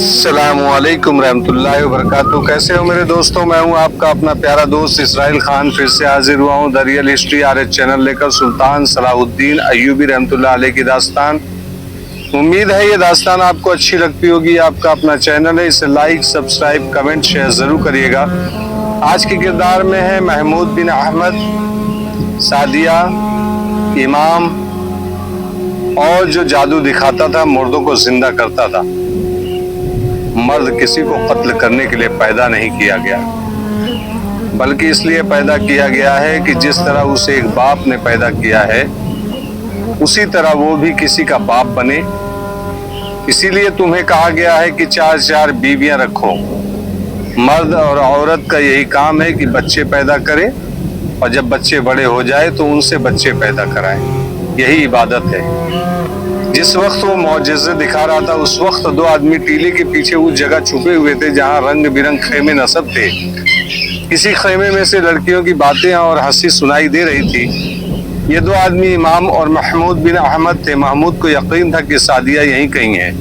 अस्सलामुअलैकुम रहमतुल्लाहि वबरकातुहू। कैसे हो मेरे दोस्तों? मैं हूं आपका अपना प्यारा दोस्त इसराइल खान, फिर से हाजिर हुआ हूं the real history our channel लेकर सुल्तान सलाहुद्दीन अय्यूबी रहमतुल्लाह अलैह की दास्तान। उम्मीद है ये दास्तान आपको अच्छी लगती होगी। आपका अपना चैनल है, इसे लाइक, सब्सक्राइब, कमेंट, शेयर जरूर करिएगा। आज के किरदार में है महमूद बिन अहमद, सादिया, इमाम और जो जादू दिखाता था, मुर्दों को जिंदा करता था। मर्द किसी को कत्ल करने के लिए पैदा नहीं किया गया, बल्कि इसलिए पैदा किया गया है कि जिस तरह उसे एक बाप ने पैदा किया है, उसी तरह वो भी किसी का बाप बने। इसीलिए तुम्हें कहा गया है कि 4 बीवियां रखो। मर्द और औरत का यही काम है कि बच्चे पैदा करे, और जब बच्चे बड़े हो जाए तो उनसे बच्चे पैदा कराएं। यही इबादत है। जिस वक्त वो मौजज़े दिखा रहा था, उस वक्त 2 आदमी टीले के पीछे उस जगह छुपे हुए थे जहां रंग बिरंग खेमे नस्ब थे। किसी खेमे में से लड़कियों की बातें और हंसी सुनाई दे रही थी। ये 2 आदमी इमाम और महमूद बिन अहमद थे। महमूद को यकीन था कि सादिया यहीं कहीं है।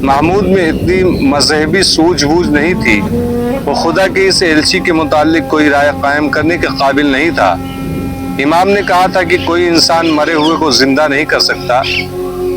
महमूद में इतनी मजहबी सूझबूझ नहीं थी। वो खुदा के इस एलची के मुतालिक कोई राय कायम करने के काबिल नहीं था। इमाम ने कहा था कि कोई इंसान मरे हुए को जिंदा नहीं कर सकता।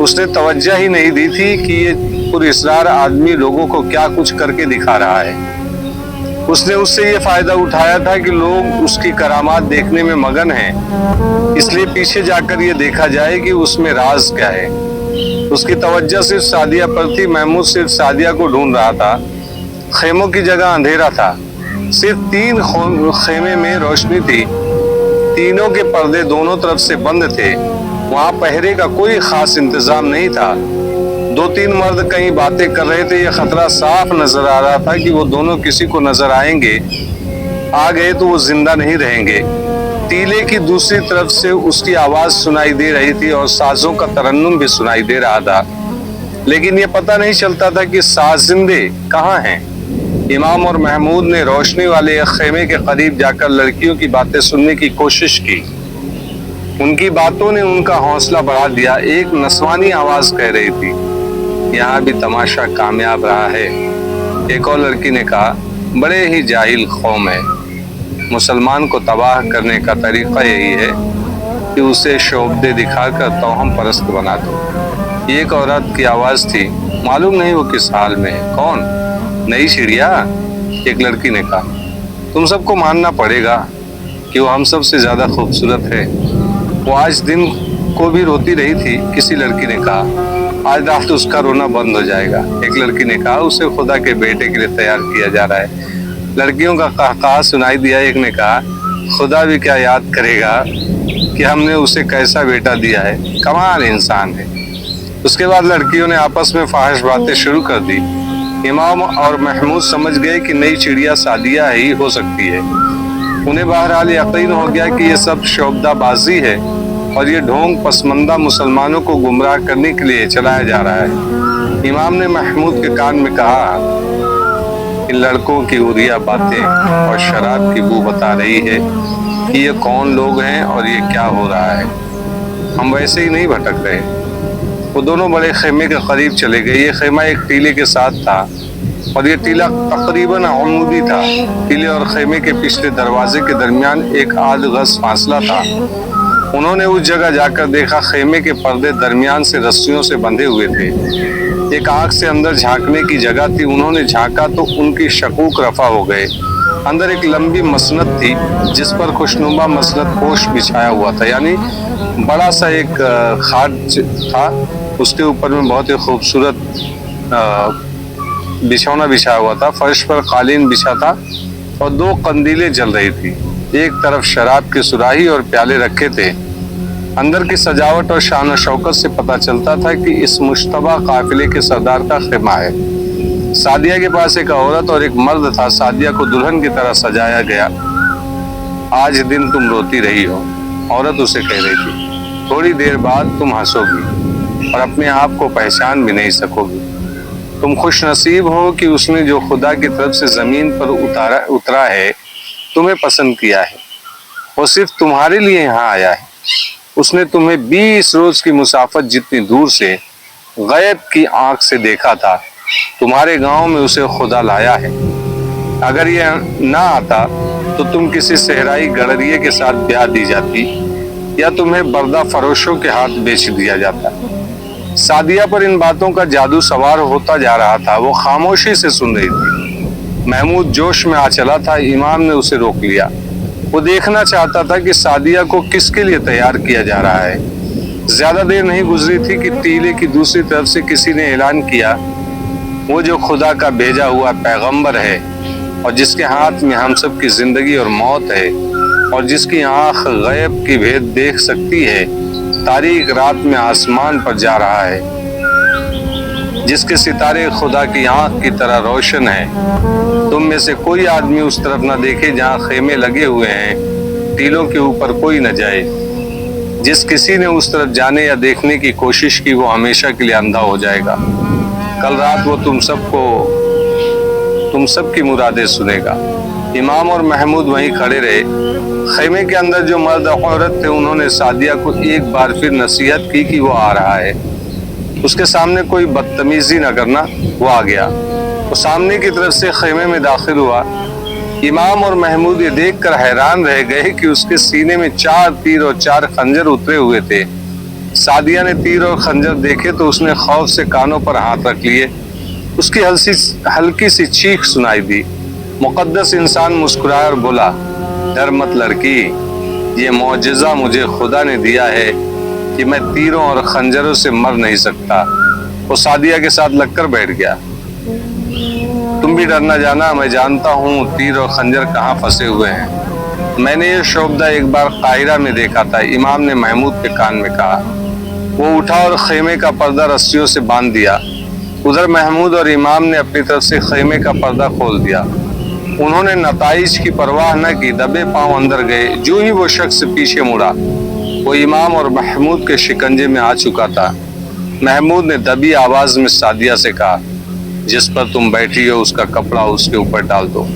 उसने तवज्जो ही नहीं दी थी कि ये पुरइसरार आदमी लोगों को क्या कुछ करके दिखा रहा है। उसने उससे ये फायदा उठाया था कि लोग उसकी करामात देखने में मगन हैं, इसलिए पीछे जाकर ये देखा जाए कि उसमें राज क्या है। उसकी तवज्जो सिर्फ सादिया पर थी। महमूद सिर्फ सादिया को ढूंढ रहा था। खेमों की जगह अंधेरा था। सिर्फ 3 खेमे में रोशनी थी। तीनों के पर्दे दोनों तरफ से बंद थे। वहां पहरे का कोई खास इंतजाम नहीं था। 2-3 मर्द कहीं बातें कर रहे थे। यह खतरा साफ नजर आ रहा था कि वो दोनों किसी को नजर आएंगे, आ गए तो वो जिंदा नहीं रहेंगे। टीले की दूसरी तरफ से उसकी आवाज सुनाई दे रही थी और साजों का तरन्नुम भी सुनाई दे रहा था, लेकिन ये पता नहीं चलता था कि साजिंदे कहाँ हैं। इमाम और महमूद ने रोशनी वाले एक खेमे के करीब जाकर लड़कियों की बातें सुनने की कोशिश की। उनकी बातों ने उनका हौसला बढ़ा दिया। एक नस्वानी आवाज कह रही थी, यहाँ भी तमाशा कामयाब रहा है। एक और लड़की ने कहा, बड़े ही जाहिल कौम है। मुसलमान को तबाह करने का तरीका यही है कि उसे शोबदे दिखाकर तौहम परस्त बना दो। एक औरत की आवाज थी, मालूम नहीं वो किस हाल में है। कौन? नई चिड़िया? एक लड़की ने कहा। तुम सबको मानना पड़ेगा कि वो हम सब से ज्यादा खूबसूरत है। वो आज दिन को भी रोती रही थी। किसी लड़की ने कहा, आज रात उसका रोना बंद हो जाएगा। एक लड़की ने कहा, उसे खुदा के बेटे के लिए तैयार किया जा रहा है। लड़कियों का कहकहा सुनाई दिया। एक ने कहा, खुदा भी क्या याद करेगा कि हमने उसे कैसा बेटा दिया है। कमाल इंसान है। उसके बाद लड़कियों ने आपस में फाहिश बातें शुरू कर दी। इमाम और महमूद समझ गए कि नई चिड़िया सादिया ही हो सकती है। उन्हें बहरहाल यकीन हो गया कि ये सब शोबदाबाजी है और ये ढोंग पसमंदा मुसलमानों को गुमराह करने के लिए चलाया जा रहा है। इमाम ने महमूद के कान में कहा, इन लड़कों की हुरिया बातें और शराब की बू बता रही है कि ये कौन लोग हैं और ये क्या हो रहा है। हम वैसे ही नहीं भटक रहे। वो दोनों बड़े खेमे के करीब चले गए। ये खेमा एक टीले के साथ था और ये टीला तकरीबन अमूदी था। टीले और खेमे के पिछले दरवाजे के दरमियान एक आध गज फासला था। उन्होंने उस जगह जाकर देखा, खेमे के पर्दे दरमियान से रस्सियों से बंधे हुए थे। एक आंख से अंदर झांकने की जगह थी। उन्होंने झांका तो उनकी शकूक रफा हो गए। अंदर एक लंबी मसनद थी जिस पर खुशनुमा मसनद पोश बिछाया हुआ था, यानी बड़ा सा एक खाट था। उसके ऊपर में बहुत ही खूबसूरत बिछौना बिछाया हुआ था। फर्श पर कालीन बिछा था और 2 कंदीलें जल रही थी। एक तरफ शराब की सुराही और प्याले रखे थे। अंदर की सजावट और शान शौकत से पता चलता था कि इस मुश्तबा काफिले के सरदार का खेमा है। सादिया के पास एक औरत और एक मर्द था। सादिया को दुल्हन की तरह सजाया गया। आज दिन तुम रोती रही हो, औरत उसे कह रही थी। थोड़ी देर बाद तुम हंसोगी और अपने आप को पहचान भी नहीं सकोगी। तुम खुश नसीब हो कि उसने जो खुदा की तरफ से जमीन पर उतरा है, तुम्हें पसंद किया है। वो सिर्फ तुम्हारे लिए यहाँ आया है। उसने तुम्हें 20 रोज की मुसाफत जितनी दूर से गैब की आंख से देखा था तुम्हारे गांव में उसे खुदा लाया है। अगर ये ना आता तो तुम किसी सहराई गड़रिये के साथ ब्याह दी जाती या तुम्हें बर्दा फरोशों के हाथ बेच दिया जाता। सादिया पर इन बातों का जादू सवार होता जा रहा था। वो खामोशी से सुन रही थी। महमूद जोश में आ चला था। इमाम ने उसे रोक लिया। वो देखना चाहता था कि सादिया को किसके लिए तैयार किया जा रहा है। ज्यादा देर नहीं गुजरी थी कि टीले की दूसरी तरफ से किसी ने ऐलान किया, वो जो खुदा का भेजा हुआ पैगंबर है और जिसके हाथ में हम सब की जिंदगी और मौत है और जिसकी आंख गैब की भेद देख सकती है, तारीख रात में आसमान पर जा रहा है, जिसके सितारे खुदा की आंख की तरह रोशन है। तुम में से कोई आदमी उस तरफ न देखे जहां खेमे लगे हुए हैं, टीलों के ऊपर कोई न जाए। जिस किसी ने उस तरफ जाने या देखने की कोशिश की वो हमेशा के लिए अंधा हो जाएगा। कल रात वो तुम सबकी मुरादें सुनेगा। इमाम और महमूद वहीं खड़े रहे। खेमे के अंदर जो मर्द औरत थे उन्होंने सादिया को एक बार फिर नसीहत की कि वो आ रहा है, उसके सामने कोई बदतमीजी न करना। वो आ गया। वो सामने की तरफ से खेमे में दाखिल हुआ। इमाम और महमूद ये देखकर हैरान रह गए कि उसके सीने में 4 तीर और 4 खंजर उतरे हुए थे। सादिया ने तीर और खंजर देखे तो उसने खौफ से कानों पर हाथ रख लिए। उसकी हल्की सी चीख सुनाई दी। मुकद्दस इंसान मुस्कुराया और बोला, डर मत लड़की, ये मौजज़ा मुझे खुदा ने दिया है कि मैं तीरों और खंजरों से मर नहीं सकता। वो सादिया के साथ लगकर बैठ गया। तुम भी डर न जाना, मैं जानता हूँ तीर और खंजर कहाँ फंसे हुए हैं। मैंने ये शोबदा एक बार काहिरा में देखा था, इमाम ने महमूद के कान में कहा। वो उठा और खेमे का पर्दा रस्सियों से बांध दिया। उधर महमूद और इमाम ने अपनी तरफ से खेमे का पर्दा खोल दिया। उन्होंने नताइज की परवाह न की, दबे पांव अंदर गए। जो ही वो शख्स पीछे मुड़ा, वो इमाम और महमूद के शिकंजे में आ चुका था। महमूद ने दबी आवाज में सादिया से कहा, जिस पर तुम बैठी हो उसका कपड़ा उसके ऊपर डाल दो।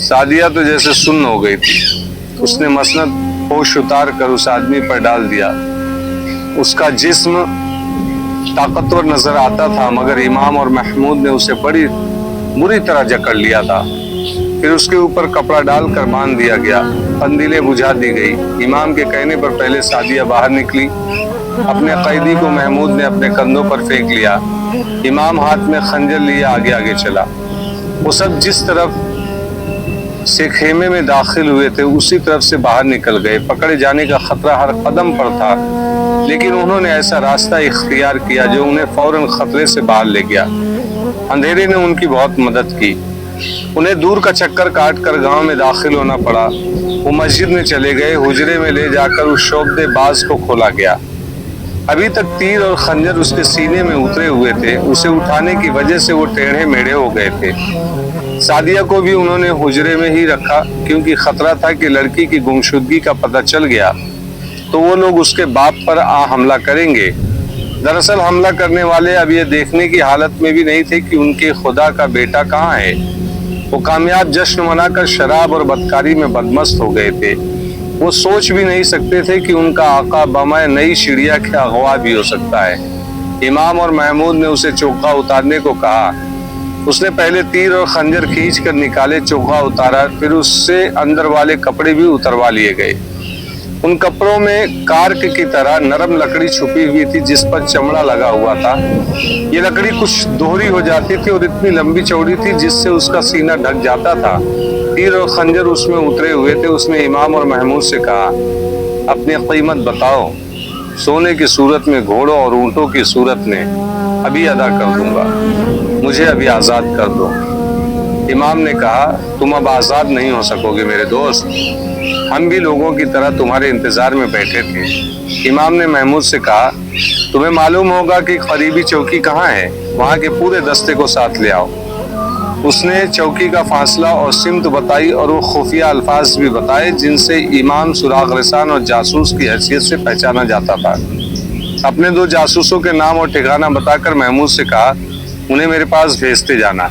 सादिया तो जैसे सुन्न हो गई थी। उसने मसनद होश उतार कर उस आदमी पर डाल दिया। उसका जिस्म ताकतवर नजर आता था, मगर इमाम और महमूद ने उसे बड़ी बुरी तरह जकड़ लिया था। फिर उसके ऊपर कपड़ा डालकर बांध दिया गया। कंदीलें बुझा दी गई। इमाम के कहने पर पहले सादिया बाहर निकली। अपने कैदी को महमूद ने अपने कंधों पर फेंक लिया। इमाम हाथ में खंजर लिए आगे आगे चला। वो सब जिस तरफ से खेमे में दाखिल हुए थे उसी तरफ से बाहर निकल गए। पकड़े जाने का खतरा हर कदम पर था, लेकिन उन्होंने ऐसा रास्ता इख्तियार किया जो उन्हें फौरन खतरे से बाहर ले गया। अंधेरे ने उनकी बहुत मदद की। उन्हें दूर का चक्कर काट कर गाँव में दाखिल होना पड़ा। वो मस्जिद में चले गए। हुजरे में ले जाकर उस शोबदे बाज को खोला गया। अभी तक तीर और खंजर उसके सीने में उतरे हुए थे। उसे उठाने की वजह से वो टेढ़े मेढ़े हो गए थे। सादिया को भी उन्होंने हुजरे में ही रखा, क्योंकि खतरा था कि लड़की की गुमशुदगी का पता चल गया तो वो लोग उसके बाप पर हमला करेंगे। दरअसल हमला करने वाले अब ये देखने की हालत में भी नहीं थे कि उनके खुदा का बेटा कहाँ है। वो कामयाब जश्न मनाकर शराब और बदकारी में बदमस्त हो गए थे। वो सोच भी नहीं सकते थे कि उनका आका बमाए नई चिड़िया के अगवा भी हो सकता है। इमाम और महमूद ने उसे चोखा उतारने को कहा। उसने पहले तीर और खंजर खींच कर निकाले, चोखा उतारा, फिर उससे अंदर वाले कपड़े भी उतरवा लिए गए। उन कपड़ों में कार्क की तरह नरम लकड़ी छुपी हुई थी जिस पर चमड़ा लगा हुआ था। ये लकड़ी कुछ दोहरी हो जाती थी और इतनी लंबी चौड़ी थी जिससे उसका सीना ढक जाता था। तीर और खंजर उसमें उतरे हुए थे। उसने इमाम और महमूद से कहा, अपनी कीमत बताओ। सोने की सूरत में, घोड़ों और ऊंटों की सूरत में अभी अदा कर दूंगा। मुझे अभी आज़ाद कर दो। इमाम ने कहा, तुम अब आज़ाद नहीं हो सकोगे मेरे दोस्त। हम भी लोगों की तरह तुम्हारे इंतजार में बैठे थे। इमाम ने महमूद से कहा, तुम्हें मालूम होगा कि करीबी चौकी कहाँ है, वहाँ के पूरे दस्ते को साथ ले आओ। उसने चौकी का फासला और सिमत बताई और वो खुफिया अल्फाज भी बताए जिनसे इमाम सुराग रसान और जासूस की हैसियत से पहचाना जाता था। अपने 2 जासूसों के नाम और ठिकाना बताकर महमूद से कहा, उन्हें मेरे पास भेजते जाना।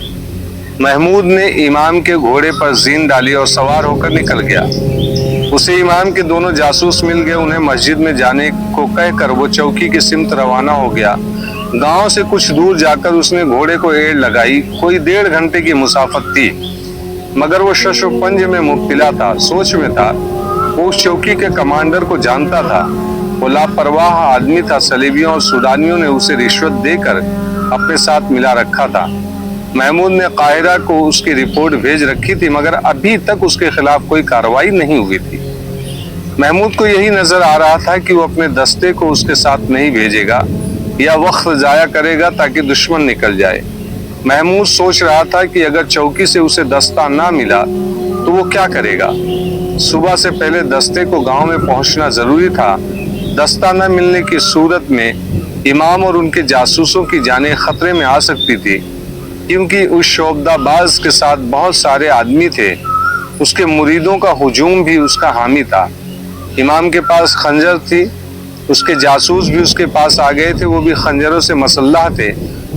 महमूद ने इमाम के घोड़े पर जीन डाली और सवार होकर निकल गया। उसे इमाम के दोनों जासूस मिल गए। उन्हें मस्जिद में जाने को कहकर वो चौकी की सिमत रवाना हो गया। गांव से कुछ दूर जाकर उसने घोड़े को एड़ लगाई। कोई 1.5 घंटे की मुसाफत थी, मगर वो शशोपंज में मुब्तला था, सोच में था। वो उस चौकी के कमांडर को जानता था। वो लापरवाह आदमी था। सलीबियों और सूडानियों ने उसे रिश्वत देकर अपने साथ मिला रखा था। महमूद ने काहिरा को उसकी रिपोर्ट भेज रखी थी, मगर अभी तक उसके खिलाफ कोई कार्रवाई नहीं हुई थी। महमूद को यही नजर आ रहा था कि वो अपने दस्ते को उसके साथ नहीं भेजेगा या वक्त जाया करेगा ताकि दुश्मन निकल जाए। महमूद सोच रहा था कि अगर चौकी से उसे दस्ता ना मिला तो वो क्या करेगा। सुबह से पहले दस्ते को गांव में पहुंचना जरूरी था। दस्ता न मिलने की सूरत में इमाम और उनके जासूसों की जानें खतरे में आ सकती थी, क्योंकि उस शोबदाबाज के साथ बहुत सारे आदमी थे। उसके मुरीदों का हुजूम भी उसका हामी था। इमाम के पास खंजर थी, उसके जासूस भी उसके पास आ गए थे, वो भी खंजरों से मसल्लह थे।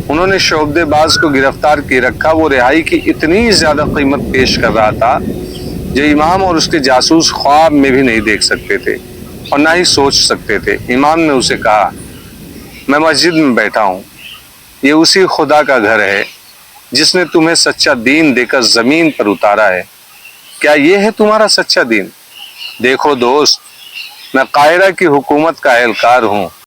उन्होंने शोबदेबाज को गिरफ्तार किए रखा। वो रिहाई की इतनी ज्यादा कीमत पेश कर रहा था जो इमाम और उसके जासूस ख्वाब में भी नहीं देख सकते थे और ना ही सोच सकते थे। इमाम ने उसे कहा, मैं मस्जिद में बैठा हूँ, ये उसी खुदा का घर है जिसने तुम्हें सच्चा दीन देकर जमीन पर उतारा है। क्या ये है तुम्हारा सच्चा दीन? देखो दोस्त, मैं काहिरा की हुकूमत का एहलकार हूँ।